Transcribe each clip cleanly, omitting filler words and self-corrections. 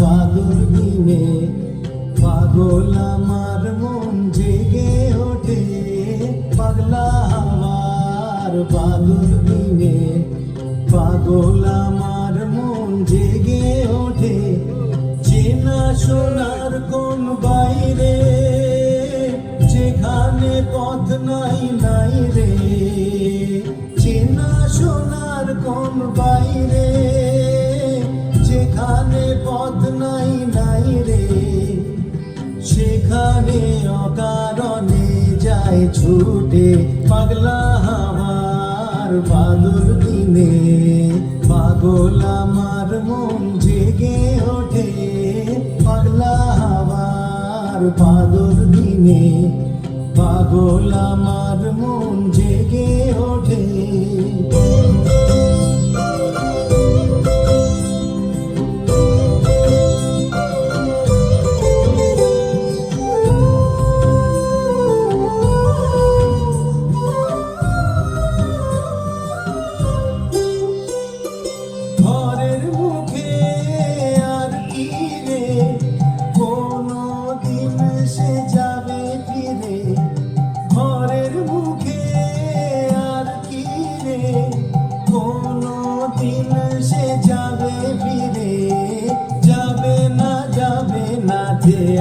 বাদল দিনে পাগল আমার মন জেগে ওঠে পাগলা হাওয়ার বাদল দিনে পাগল আমার মন জেগে ওঠে চেনা সোনার কোন বাইরে যেখানে পথ নাই নাই রে চেনা সোনার কোন বাইরে যেখানে পথ নাই নাই রে সেখানে অকারণে যায় ছুটে পাগলা হাওয়ার বাদল দিনে পাগল আমার মন জেগে ওঠে পাগলা হাওয়ার বাদল দিনে পাগল আমার মন জেগে ওঠে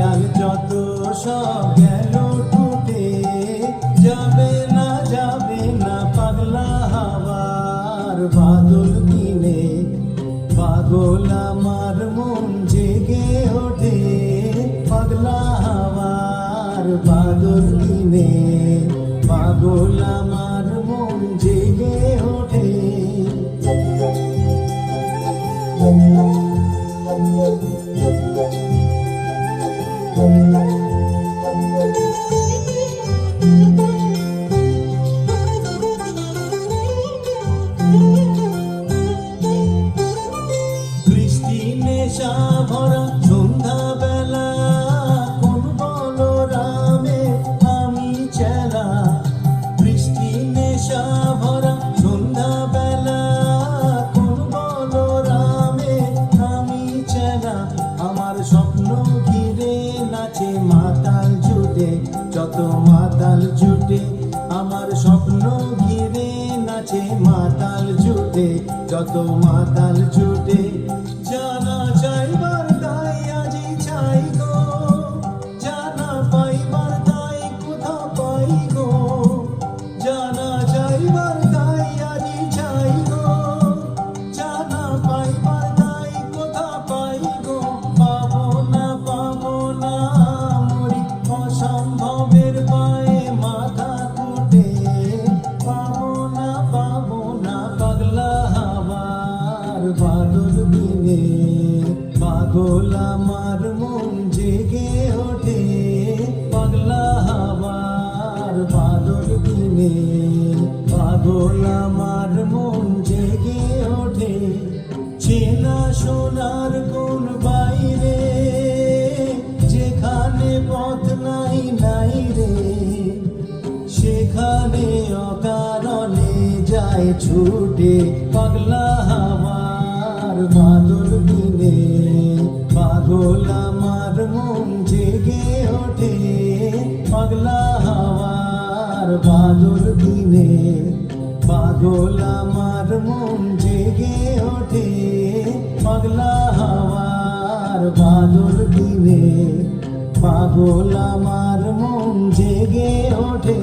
আর যত সব গেল টুটে যাবে না পাগলা হাওয়ার বাদল দিনে পাগল আমার মন জেগে ওঠে পাগলা হাওয়ার বাদল দিনে পাগল আমার মন জেগে ওঠে বৃষ্টি নেশা ভরা সন্ধ্যাবেলা কোন বলরামে আমি চেলা বৃষ্টি নেশা ভরা সন্ধ্যাবেলা কোন বলরামে আমি চেলা আমার স্বপ্ন ঘিরে নাচে মাতাল জুটে যত মাতাল জুটে আমার স্বপ্ন ঘিরে নাচে মাতাল জুটে যত মাতাল জুটে জানা চাইবার তাই আজি চাই গো জানা পাইবার তাই কোথা পাই গো জানা চাইবার তাই আজি চাই গো জানা পাইবার তাই কোথা পাই গো পাবো না মরি অসম্ভবের পায়ে মাথা কুটে পাবো না পাগলা হাওয়ার বাদল দিনে পাগল আমার মন জেগে ওঠে পাগলা হাওয়ার বাদল দিনে পাগল আমার মন জেগে ওঠে চেনা সোনার কোন বাইরে যেখানে পথ নাই নাই রে সেখানে অকারণে যায় ছুটে পাগলা হাওয়ার বাদল দিনে পাগল আমার মন জেগে ওঠে পাগলা হাওয়ার বাদল দিনে পাগল আমার মন জেগে ওঠে পাগলা হাওয়ার বাদল দিনে পাগল আমার মন জেগে ওঠে।